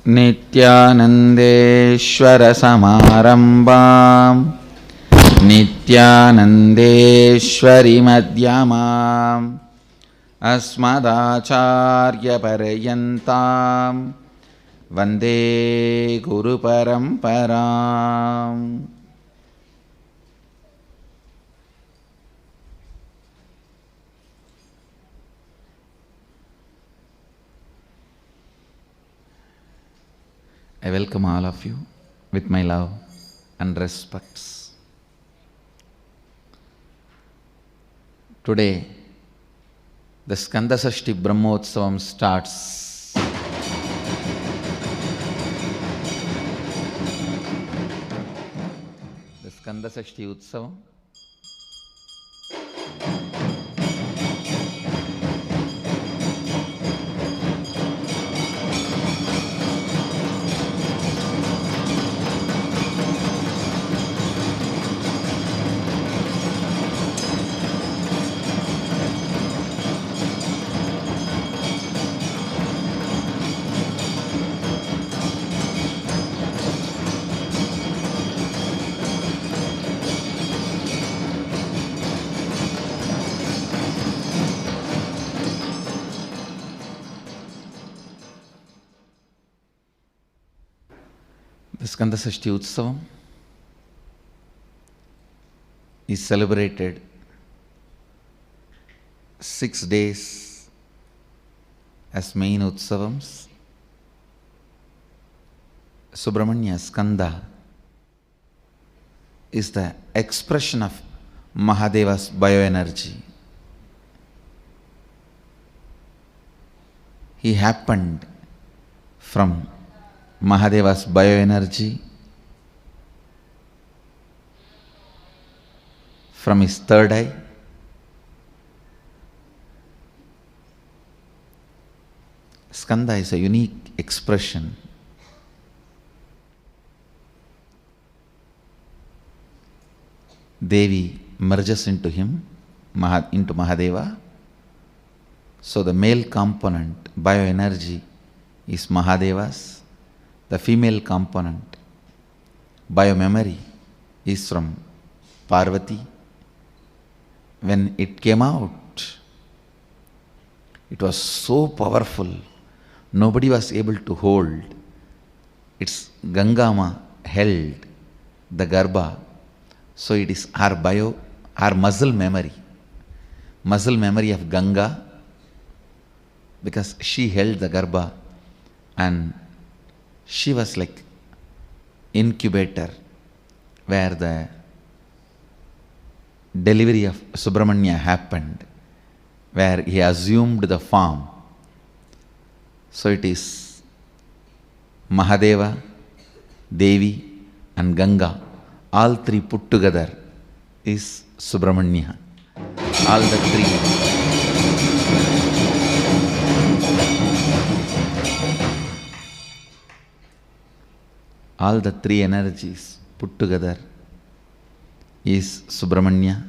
नित्यानन्देश्वरसमारम्भां नित्यानन्देश्वरिमध्यमाम् अस्मदाचार्यपर्यन्तां वन्दे गुरुपरम्पराम्. I welcome all of you with my love and respects. Today, the Skanda Sashti Brahmotsavam starts. The Skanda Sashti Utsavam The Skanda Sashti Utsavam is celebrated 6 days as main Utsavams. Subramanya Skanda is the expression of Mahadeva's bioenergy. He happened from Mahadeva's bioenergy, from his third eye, Skanda is a unique expression. Devi merges into him, into Mahadeva. So the male component, bioenergy, is Mahadeva's. The female component, biomemory, is from Parvati. When it came out, it was so powerful, nobody was able to hold. It's Gangama held the Garbha. So it is our muscle memory of Ganga, because she held the Garbha and she was like incubator where the delivery of Subramanya happened, where he assumed the form. So it is Mahadeva, Devi and Ganga, all three put together is Subramanya. All the three. All the three energies put together is Subramanya.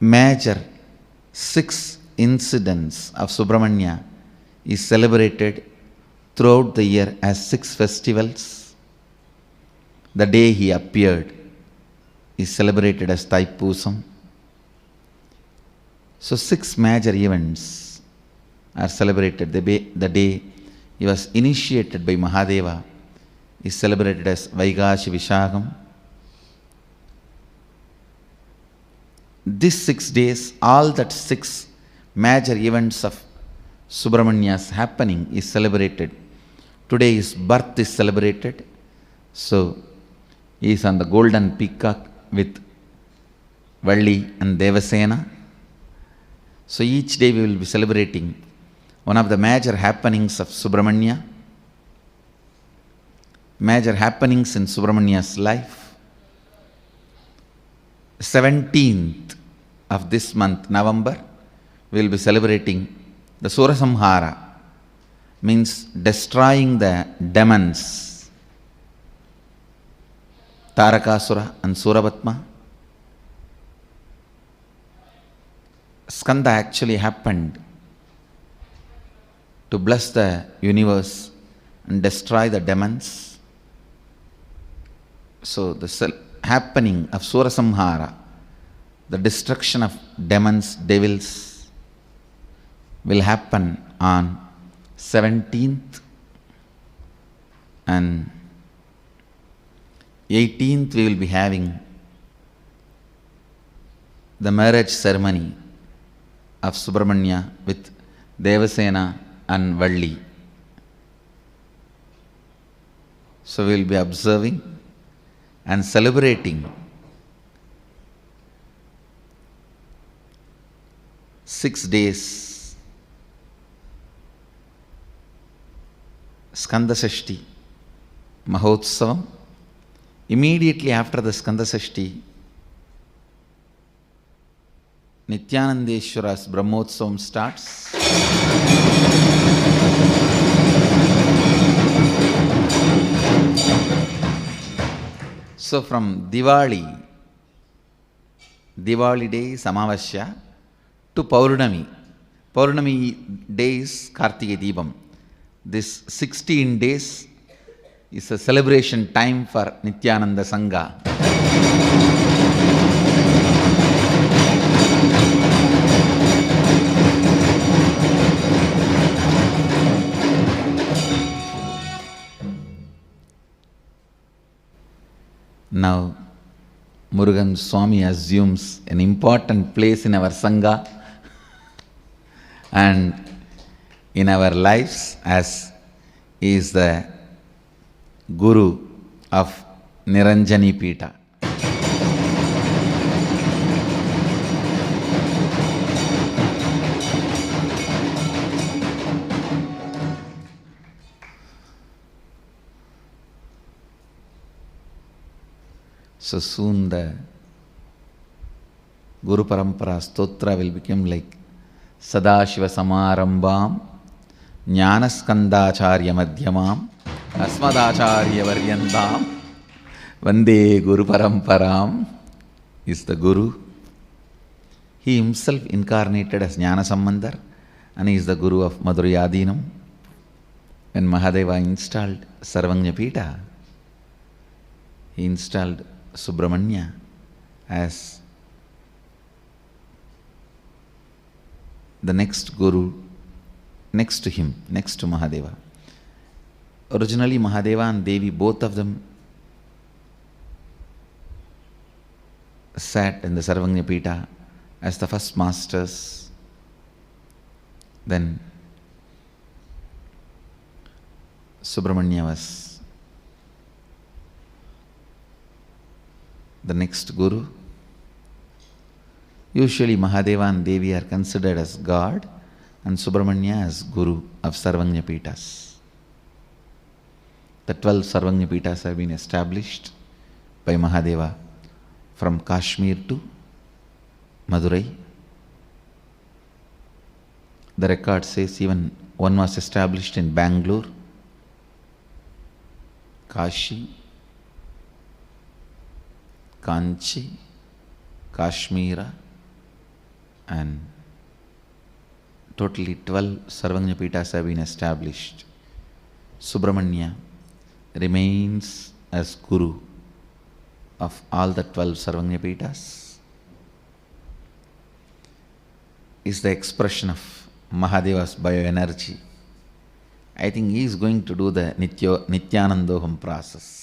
Major 6 incidents of Subramanya is celebrated throughout the year as 6 festivals. The day he appeared is celebrated as Thaipusam. So 6 major events are celebrated. The day he was initiated by Mahadeva is celebrated as Vaigashi Vishagam. These 6 days, all that 6 major events of Subramanya's happening is celebrated. Today his birth is celebrated. So he is on the golden peacock with Valli and Devasena. So each day we will be celebrating one of the major happenings of Subramanya, major happenings in Subramanya's life. 17th of this month, November, we will be celebrating the Surasamhara, means destroying the demons, Tarakasura and Suravatma. Skanda actually happened to bless the universe and destroy the demons. So the happening of Surasamhara, the destruction of demons, devils, will happen on 17th and 18th. We will be having the marriage ceremony of Subramanya with Devasena and Valli. So we will be observing and celebrating 6 days Skandasashti Mahotsavam. Immediately after the Skandasashti, Nityanandeshwara's Brahmotsavam starts. So from Diwali day is Amavasya, to Paurnami. Paurnami day is Kartika Deepam. This 16 days is a celebration time for Nityananda Sangha. Now, Murugan Swami assumes an important place in our Sangha and in our lives, as he is the Guru of Niranjani Pita. So soon the Guru Parampara Stotra will become like Sadashiva Samarambam Jnanaskandacharya Madhyamam Asmadacharya Varyandam Vande Guru Paramparam is the Guru. He himself incarnated as Jnana Sambandar and he is the Guru of Madhurayadinam. When Mahadeva installed Sarvagna Pita, he installed Subramanya as the next Guru next to him, next to Mahadeva. Originally Mahadeva and Devi, both of them sat in the Sarvagna Pita as the first masters. Then Subramanya was the next Guru. Usually Mahadeva and Devi are considered as God and Subramanya as Guru of Sarvagna Pitas. The 12 Sarvagna Pitas have been established by Mahadeva from Kashmir to Madurai. The record says even one was established in Bangalore, Kashi, Kanchi, Kashmira, and totally 12 Sarvagna Pitas have been established. Subramanya remains as Guru of all the 12 Sarvagna Pitas. Is the expression of Mahadeva's bioenergy. I think he is going to do the Nityanandoham process.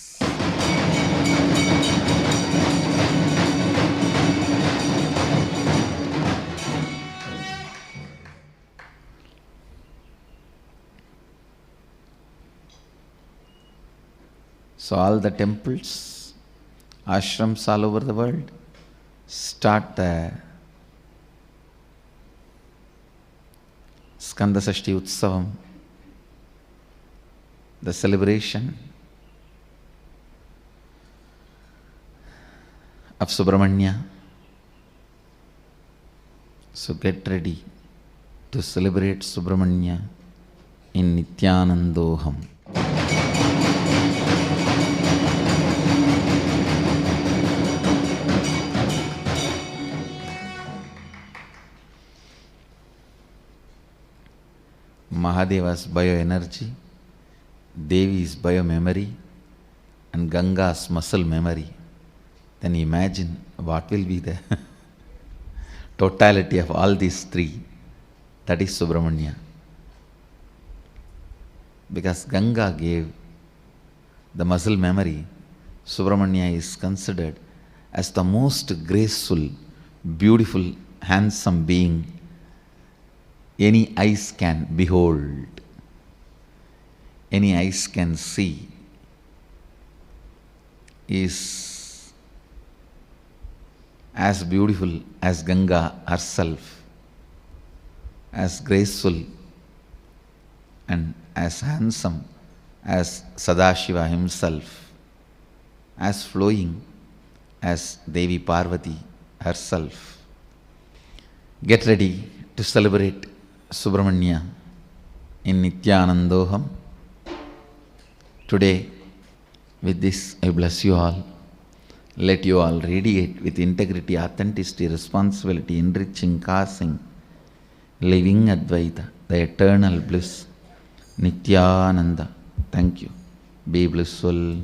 So all the temples, ashrams all over the world start the Skandasashti Utsavam, the celebration of Subramanya. So get ready to celebrate Subramanya in Nityanandoham. Mahadeva's bioenergy, Devi's biomemory, and Ganga's muscle memory, then imagine what will be the totality of all these three. That is Subramanya. Because Ganga gave the muscle memory, Subramanya is considered as the most graceful, beautiful, handsome being any eyes can behold, any eyes can see. Is as beautiful as Ganga herself, as graceful and as handsome as Sadashiva himself, as flowing as Devi Parvati herself. Get ready to celebrate Subramanya in Nityanandoham. Today, with this, I bless you all. Let you all radiate with integrity, authenticity, responsibility, enriching, causing, living Advaita, the eternal bliss, Nityananda. Thank you. Be blissful.